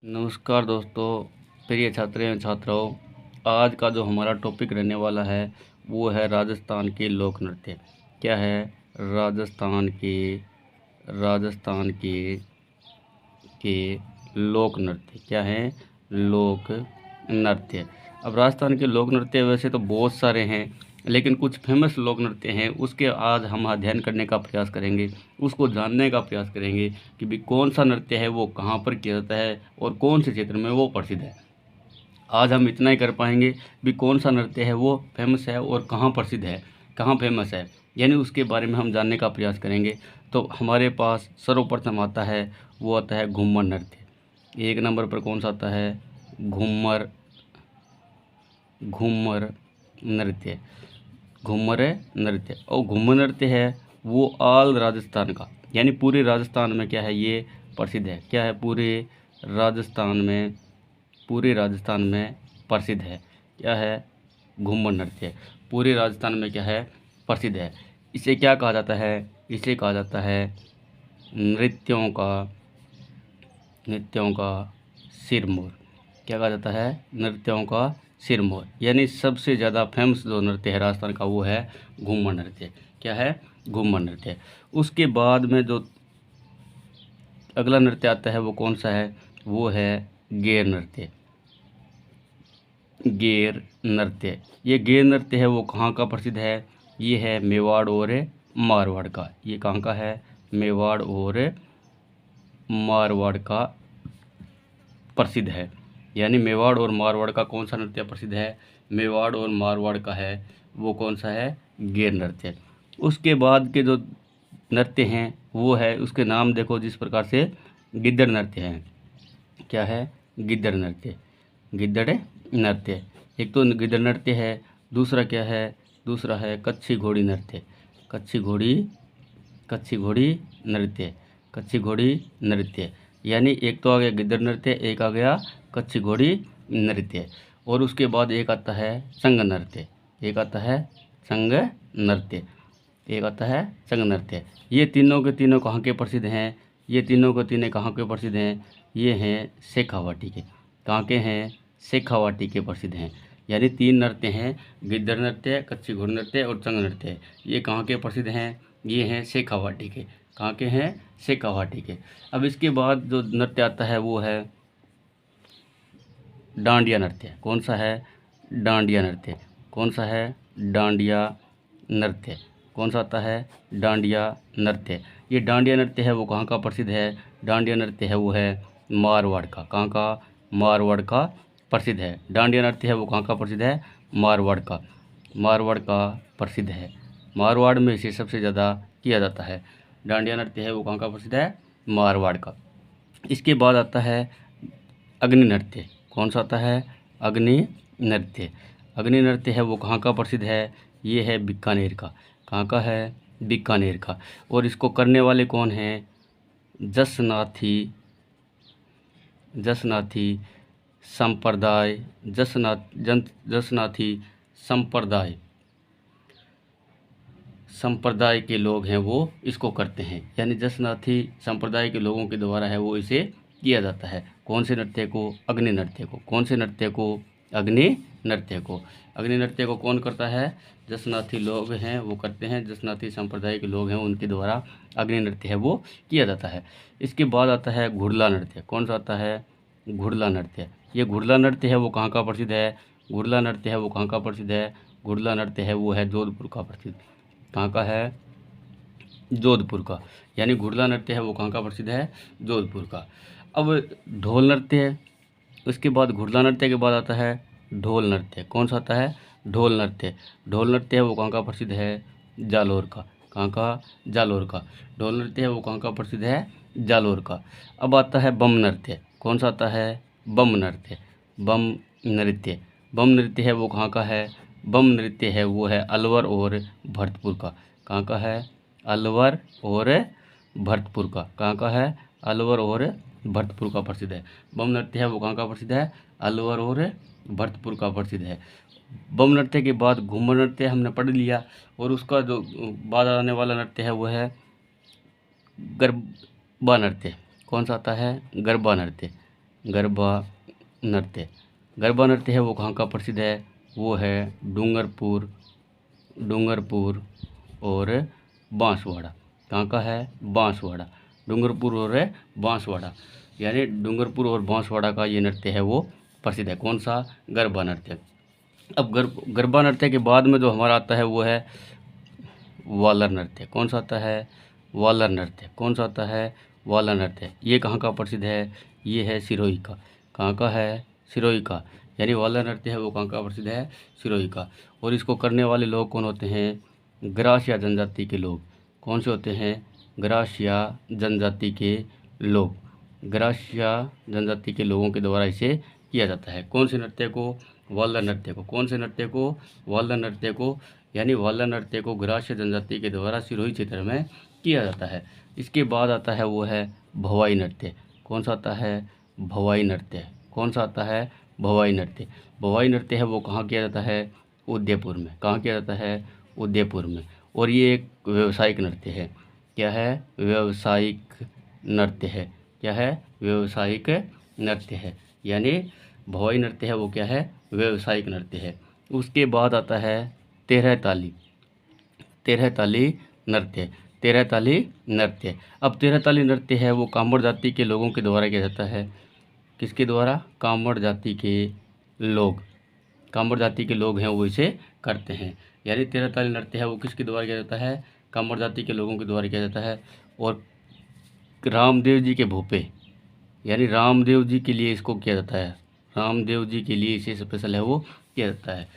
नमस्कार दोस्तों, प्रिय छात्र एवं छात्राओं। आज का जो हमारा टॉपिक रहने वाला है वो है राजस्थान के लोक नृत्य। क्या है? राजस्थान के लोक नृत्य। क्या है? लोक नृत्य। अब राजस्थान के लोक नृत्य वैसे तो बहुत सारे हैं, लेकिन कुछ फेमस लोक नृत्य हैं, उसके आज हम अध्ययन करने का प्रयास करेंगे, उसको जानने का प्रयास करेंगे कि भी कौन सा नृत्य है, वो कहाँ पर किया जाता है और कौन से क्षेत्र में वो प्रसिद्ध है। आज हम इतना ही कर पाएंगे भी कौन सा नृत्य है वो फेमस है और कहाँ प्रसिद्ध है, कहाँ फेमस है, यानी उसके बारे में हम जानने का प्रयास करेंगे। तो हमारे पास सर्वप्रथम आता है, वो आता है घूमर नृत्य। एक नंबर पर कौन सा आता है? घूमर घूमर नृत्य। घूमर नृत्य और घूमर नृत्य है वो ऑल राजस्थान का, यानी पूरे राजस्थान में क्या है, ये प्रसिद्ध है। क्या है? पूरे राजस्थान में प्रसिद्ध है। क्या है? घूमर नृत्य पूरे राजस्थान में क्या है, प्रसिद्ध है। इसे क्या कहा जाता है? इसे कहा जाता है नृत्यों का सिरमौर। क्या कहा जाता है? नृत्यों का सिरमौर, यानी सबसे ज़्यादा फेमस जो नृत्य है राजस्थान का वो है घूमर नृत्य। क्या है? घूमर नृत्य। उसके बाद में जो अगला नृत्य आता है वो कौन सा है? वो है गेर नृत्य। गेर नृत्य, ये गेर नृत्य है वो कहाँ का प्रसिद्ध है? ये है मेवाड़ और मारवाड़ का। ये कहाँ का है? मेवाड़ और मारवाड़ का प्रसिद्ध है। यानी मेवाड़ और मारवाड़ का कौन सा नृत्य प्रसिद्ध है? मेवाड़ और मारवाड़ का है वो कौन सा है? गेर नृत्य। उसके बाद के जो नृत्य हैं वो है, उसके नाम देखो जिस प्रकार से, गिद्दड़ नृत्य है। क्या है? गिद्दड़ नृत्य। गिद्दड़ नृत्य, एक तो गिद्दड़ नृत्य है। दूसरा क्या है? दूसरा है कच्छी घोड़ी नृत्य। कच्छी घोड़ी नृत्य। कच्छी घोड़ी नृत्य, यानी एक तो आ गया गिद्दड़ नृत्य, एक आ गया कच्छी घोड़ी नृत्य। और उसके बाद एक आता है संग नृत्य। एक आता है संग नृत्य। एक आता है संग नृत्य। ये तीनों के तीनों कहाँ के प्रसिद्ध हैं? ये तीनों के तीनों कहाँ के प्रसिद्ध हैं? ये हैं शेखावाटी के। कहाँ के हैं? शेखावाटी के प्रसिद्ध हैं। यानी तीन नृत्य हैं, गिद्दड़ नृत्य, कच्छी घोड़ी नृत्य और संग नृत्य। ये कहाँ के प्रसिद्ध हैं? ये हैं शेखावाटी के। कहाँ के हैं? शेखावाटी के। अब इसके बाद जो नृत्य आता है वो है डांडिया नृत्य। कौन सा है? डांडिया नृत्य। कौन सा है? डांडिया नृत्य। कौन सा आता है? डांडिया नृत्य। ये डांडिया नृत्य है वो कहाँ का प्रसिद्ध है? डांडिया नृत्य है वो है मारवाड़ का। कहाँ का? मारवाड़ का प्रसिद्ध है। डांडिया नृत्य है वो कहाँ का प्रसिद्ध है? मारवाड़ का। मारवाड़ का प्रसिद्ध है। मारवाड़ में इसे सबसे ज़्यादा किया जाता है। डांडिया नृत्य है वो कहाँ का प्रसिद्ध है? मारवाड़ का। इसके बाद आता है अग्नि नृत्य। कौन सा आता है? अग्नि नृत्य। अग्नि नृत्य है वो कहाँ का प्रसिद्ध है? ये है बीकानेर का। कहाँ का है? बीकानेर का। और इसको करने वाले कौन हैं? जसनाथी संप्रदाय। जसनाथी संप्रदाय के लोग हैं वो इसको करते हैं। यानी जसनाथी संप्रदाय के लोगों के द्वारा है वो इसे किया जाता है। कौन से नृत्य को? अग्नि नृत्य को। कौन से नृत्य को? अग्नि नृत्य को। अग्नि नृत्य को कौन करता है? जसनाथी लोग हैं वो करते हैं। जसनाथी संप्रदाय के लोग हैं उनके द्वारा अग्नि नृत्य है वो किया जाता है। इसके बाद आता है घुड़ला नृत्य। कौन सा आता है? घुड़ला नृत्य। ये घुड़ला नृत्य है वो कहाँ का प्रसिद्ध है? घुड़ला नृत्य है वो कहाँ का प्रसिद्ध है? घुड़ला नृत्य है वो है जोधपुर का प्रसिद्ध। कहाँ का है? जोधपुर का। यानी घुड़ला नृत्य है वो कहाँ का प्रसिद्ध है? जोधपुर का। अब ढोल नृत्य है। उसके बाद घुड़ला नृत्य के बाद आता है ढोल नृत्य। कौन सा आता है? ढोल नृत्य। ढोल नृत्य है वो कहाँ का प्रसिद्ध है? जालोर का। कहाँ का? जालोर का। ढोल नृत्य है वो कहाँ का प्रसिद्ध है? जालोर का। अब आता है बम नृत्य। कौन सा आता है? बम नृत्य। बम नृत्य। बम नृत्य है वो कहाँ का है? बम नृत्य है वो है अलवर और भरतपुर का। कहाँ का है? अलवर और भरतपुर का। कहाँ का है? अलवर और भरतपुर का प्रसिद्ध है। बम नृत्य है वो कहाँ का प्रसिद्ध है? अलवर और भरतपुर का प्रसिद्ध है। बम नृत्य के बाद घूमर नृत्य हमने पढ़ लिया, और उसका जो बाद आने वाला नृत्य है वो है गरबा नृत्य। कौन सा आता है? गरबा नृत्य। गरबा नृत्य। गरबा नृत्य है वो कहाँ का प्रसिद्ध है? वो है डूंगरपुर और बांसवाड़ा। कहाँ का है? बांसवाड़ा। डूंगरपुर और बांसवाड़ा, यानी डूंगरपुर और बांसवाड़ा का ये नृत्य है वो प्रसिद्ध है। कौन सा? गरबा नृत्य। अब गरबा नृत्य के बाद में जो हमारा आता है वो है वालर नृत्य। कौन सा आता है? वालर नृत्य। कौन सा आता है? वालर नृत्य। ये कहाँ का प्रसिद्ध है? ये है सिरोही का। कहाँ का है? सिरोही का। यानी वालर नृत्य है वो कहाँ का प्रसिद्ध है? सिरोही का। और इसको करने वाले लोग कौन होते हैं? ग्रासिया जनजाति के लोग। कौन से होते हैं? ग्रासिया जनजाति के लोग। ग्रासिया जनजाति के लोगों के द्वारा इसे किया जाता है। कौन से नृत्य को? वालर नृत्य को। कौन से नृत्य को? वालर नृत्य को। यानी वालर नृत्य को ग्रास्य जनजाति के द्वारा सिरोही क्षेत्र में किया जाता है। इसके बाद आता है वो है भवाई नृत्य। कौन सा आता है? भवाई नृत्य। कौन सा आता है? भवाई नृत्य। भवाई नृत्य है वो कहाँ किया जाता है? उदयपुर में। कहाँ किया जाता है? उदयपुर में। और ये एक व्यावसायिक नृत्य है। क्या है? व्यावसायिक नृत्य है। क्या है? व्यावसायिक नृत्य है। यानी भवाई नृत्य है वो क्या है? व्यावसायिक नृत्य है। उसके बाद आता है तेरह ताली नृत्य। तेरह ताली नृत्य। अब तेरह ताली नृत्य है वो कांवड़ जाति के लोगों के द्वारा किया जाता है। किसके द्वारा? कांवड़ जाति के लोग। कांवड़ जाति के लोग हैं वो इसे करते हैं। यानी तेरह ताली नृत्य है वो किसके द्वारा किया जाता है? कांवड़ जाति के लोगों के द्वारा किया जाता है। और रामदेव जी के भोपे, यानी रामदेव जी के लिए इसको किया जाता है। रामदेव जी के लिए इसे स्पेशल है वो किया जाता है।